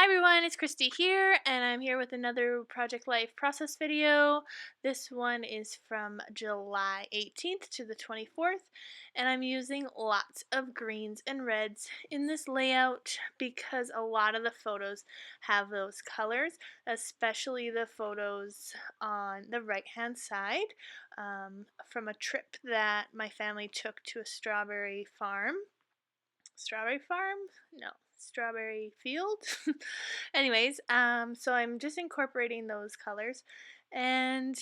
Everyone, it's Christy here, and I'm here with another Project Life process video. This one is from July 18th to the 24th, and I'm using lots of greens and reds in this layout because a lot of the photos have those colors, especially the photos on the right-hand side from a trip that my family took to a strawberry farm. Strawberry farm? No, strawberry field. Anyways, so I'm just incorporating those colors, and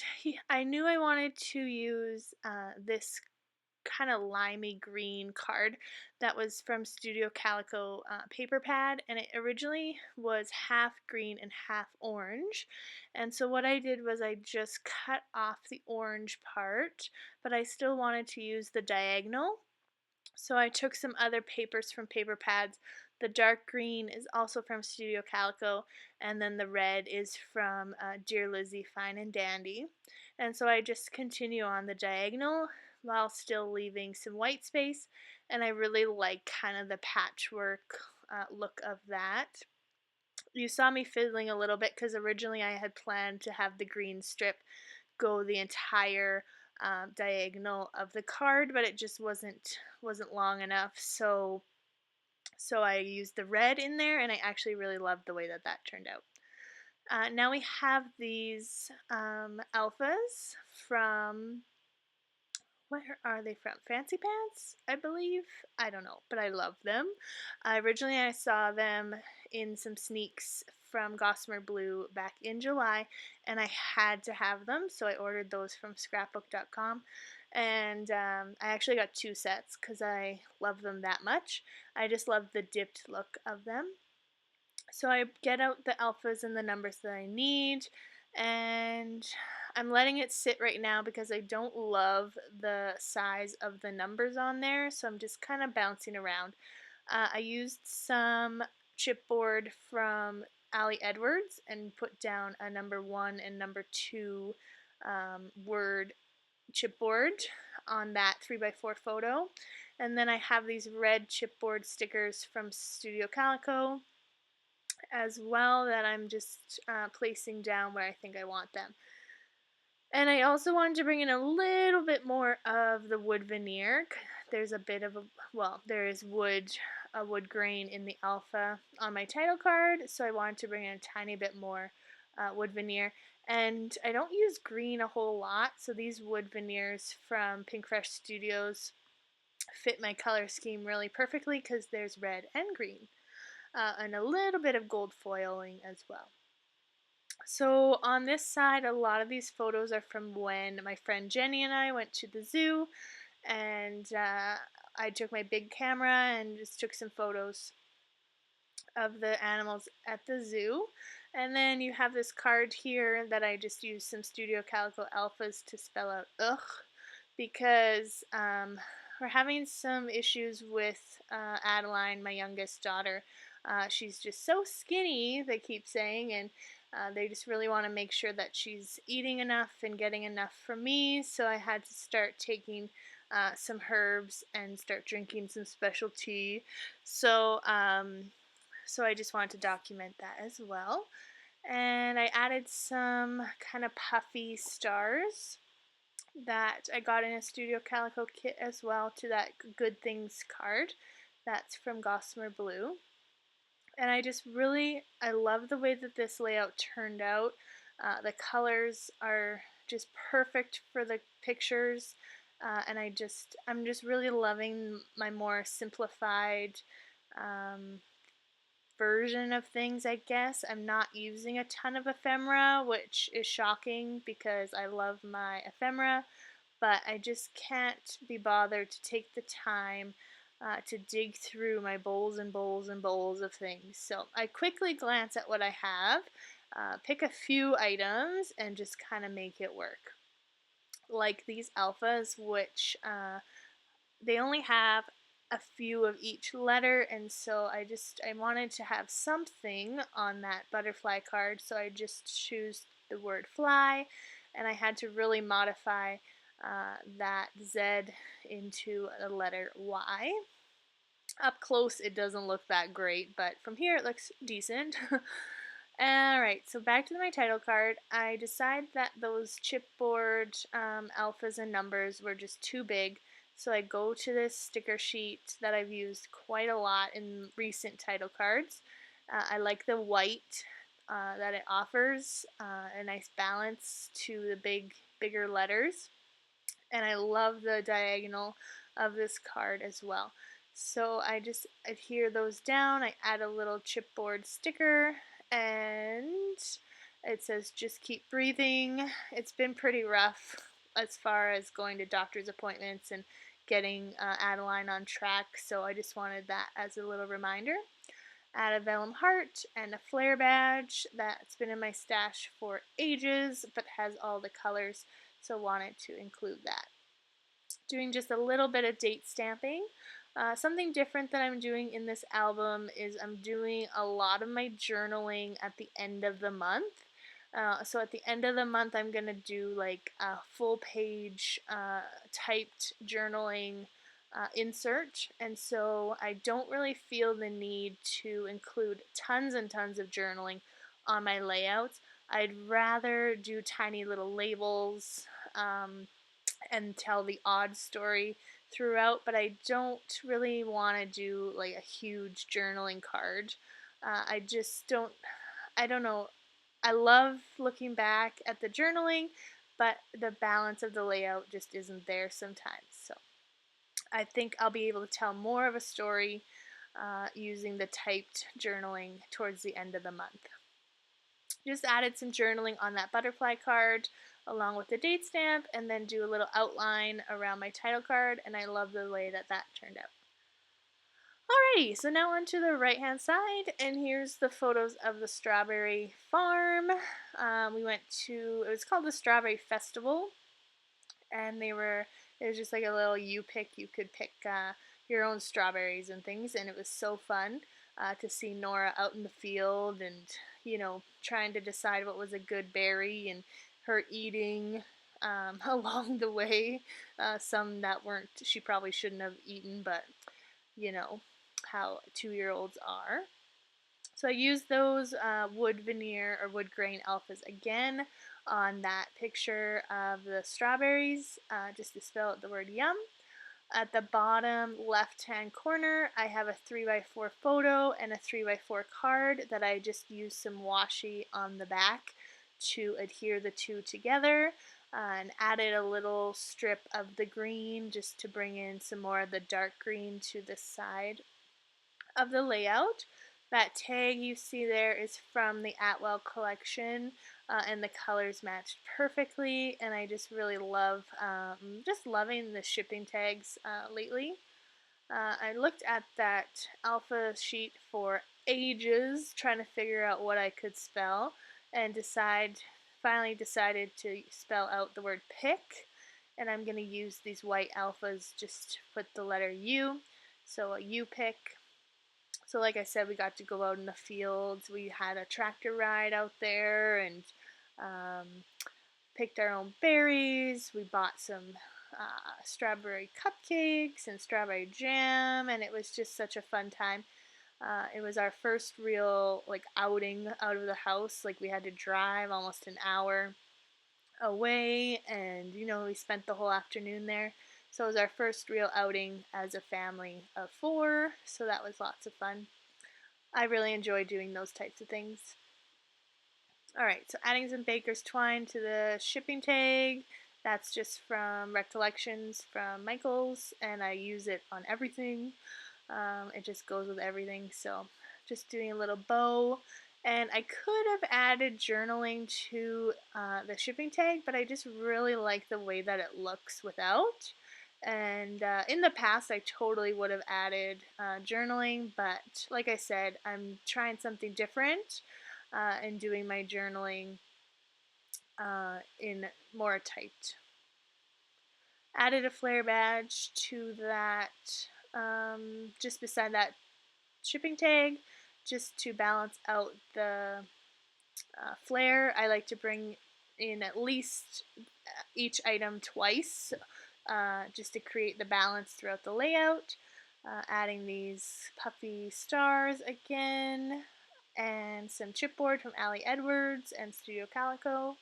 I knew I wanted to use this kind of limey green card that was from Studio Calico paper pad, and it originally was half green and half orange. And so what I did was I just cut off the orange part, but I still wanted to use the diagonal. So I took some other papers from paper pads. The dark green is also from Studio Calico, and then the red is from Dear Lizzie Fine and Dandy. And so I just continue on the diagonal while still leaving some white space, and I really like kind of the patchwork look of that. You saw me fiddling a little bit because originally I had planned to have the green strip go the entire diagonal of the card, but it just wasn't long enough. So I used the red in there, and I actually really loved the way that that turned out. Now we have these alphas from, where are they from? Fancy Pants, I believe. I don't know, but I love them. Originally, I saw them in some sneaks from Gossamer Blue back in July, and I had to have them, so I ordered those from scrapbook.com. And I actually got two sets because I love them that much. I just love the dipped look of them. So I get out the alphas and the numbers that I need, and I'm letting it sit right now because I don't love the size of the numbers on there, so I'm just kind of bouncing around. I used some chipboard from Ali Edwards and put down a number 1 and number 2 word chipboard on that 3x4 photo. And then I have these red chipboard stickers from Studio Calico as well that I'm just placing down where I think I want them. And I also wanted to bring in a little bit more of the wood veneer. There's a bit of there is a wood grain in the alpha on my title card, so I wanted to bring in a tiny bit more wood veneer. And I don't use green a whole lot, so these wood veneers from Pink Fresh Studios fit my color scheme really perfectly because there's red and green. And a little bit of gold foiling as well. So on this side, a lot of these photos are from when my friend Jenny and I went to the zoo, and I took my big camera and just took some photos of the animals at the zoo. And then you have this card here that I just used some Studio Calico alphas to spell out ugh, because we're having some issues with Adeline, my youngest daughter. She's just so skinny, they keep saying, and they just really want to make sure that she's eating enough and getting enough from me, so I had to start taking some herbs and start drinking some special tea. So I just wanted to document that as well. And I added some kind of puffy stars that I got in a Studio Calico kit as well to that Good Things card. That's from Gossamer Blue. And I love the way that this layout turned out. The colors are just perfect for the pictures. And I'm just really loving my more simplified version of things, I guess. I'm not using a ton of ephemera, which is shocking because I love my ephemera, but I just can't be bothered to take the time to dig through my bowls and bowls and bowls of things. So I quickly glance at what I have, pick a few items, and just kind of make it work. Like these alphas, which they only have a few of each letter, and so I wanted to have something on that butterfly card, so I just choose the word fly, and I had to really modify that Z into a letter Y. Up close it doesn't look that great, but from here it looks decent. Alright, so back to my title card. I decided that those chipboard alphas and numbers were just too big, so I go to this sticker sheet that I've used quite a lot in recent title cards. I like the white that it offers, a nice balance to the bigger letters, and I love the diagonal of this card as well. So I just adhere those down. I add a little chipboard sticker, and it says just keep breathing. It's been pretty rough as far as going to doctor's appointments and getting Adeline on track, so I just wanted that as a little reminder. Add a vellum heart and a flare badge that's been in my stash for ages but has all the colors, so wanted to include that. Doing just a little bit of date stamping. Something different that I'm doing in this album is I'm doing a lot of my journaling at the end of the month. So at the end of the month, I'm going to do like a full page typed journaling insert. And so I don't really feel the need to include tons and tons of journaling on my layouts. I'd rather do tiny little labels. And tell the odd story throughout, but I don't really want to do like a huge journaling card. I just don't, I don't know. I love looking back at the journaling, but the balance of the layout just isn't there sometimes. So I think I'll be able to tell more of a story using the typed journaling towards the end of the month. Just added some journaling on that butterfly card along with the date stamp, and then do a little outline around my title card, and I love the way that that turned out. Alrighty, so now onto the right hand side, and here's the photos of the strawberry farm. We went to, it was called the Strawberry Festival, and it was just like a little you could pick your own strawberries and things, and it was so fun to see Nora out in the field and, trying to decide what was a good berry, and her eating along the way some that weren't, she probably shouldn't have eaten, but you know how 2-year-olds are. So I used those wood veneer or wood grain alphas again on that picture of the strawberries, just to spell out the word yum. At the bottom left hand corner, I have a 3x4 photo and a 3x4 card that I just used some washi on the back to adhere the two together, and added a little strip of the green just to bring in some more of the dark green to the side of the layout. That tag you see there is from the Atwell collection, and the colors matched perfectly, and I just really love, just loving the shipping tags lately. I looked at that alpha sheet for ages trying to figure out what I could spell, and finally decided to spell out the word pick, and I'm going to use these white alphas just to put the letter U, so a U pick. So like I said, we got to go out in the fields. We had a tractor ride out there, and um, picked our own berries. We bought some strawberry cupcakes and strawberry jam, and it was just such a fun time. It was our first real like outing out of the house. Like we had to drive almost an hour away, and we spent the whole afternoon there. So it was our first real outing as a family of 4, so that was lots of fun. I really enjoy doing those types of things. Alright, so adding some baker's twine to the shipping tag. That's just from Recollections from Michaels, and I use it on everything. It just goes with everything, so just doing a little bow. And I could have added journaling to the shipping tag, but I just really like the way that it looks without. And in the past, I totally would have added journaling, but like I said, I'm trying something different and doing my journaling in more typed. Added a flare badge to that, just beside that shipping tag, just to balance out the flare. I like to bring in at least each item twice, just to create the balance throughout the layout. Adding these puffy stars again, and some chipboard from Ali Edwards and Studio Calico.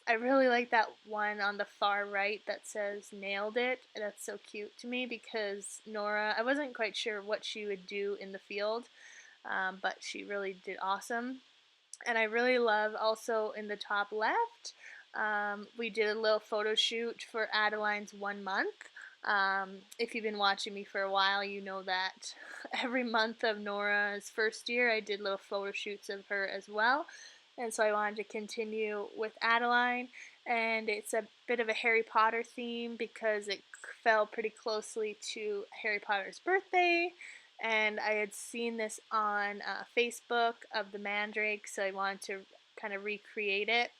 I really like that one on the far right that says nailed it. That's so cute to me because Nora, I wasn't quite sure what she would do in the field, but she really did awesome. And I really love also in the top left, we did a little photo shoot for Adeline's 1 month. If you've been watching me for a while, you know that every month of Nora's first year, I did little photo shoots of her as well. And so I wanted to continue with Adeline, and it's a bit of a Harry Potter theme because it fell pretty closely to Harry Potter's birthday, and I had seen this on Facebook of the Mandrake, so I wanted to kind of recreate it.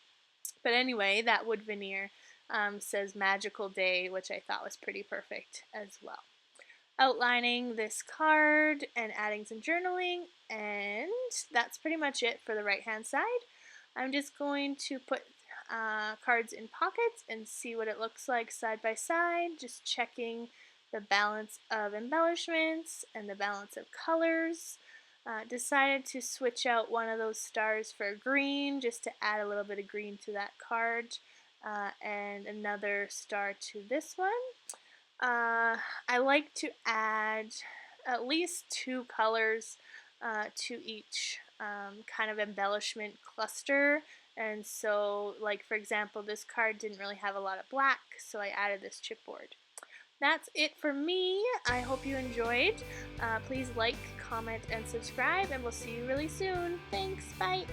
But anyway, that wood veneer says Magical Day, which I thought was pretty perfect as well. Outlining this card and adding some journaling, and that's pretty much it for the right hand side. I'm just going to put cards in pockets and see what it looks like side by side, just checking the balance of embellishments and the balance of colors. Decided to switch out one of those stars for green just to add a little bit of green to that card, and another star to this one. I like to add at least 2 colors to each kind of embellishment cluster. And so, like for example, this card didn't really have a lot of black, so I added this chipboard. That's it for me. I hope you enjoyed. Please like, comment, and subscribe, and we'll see you really soon. Thanks. Bye.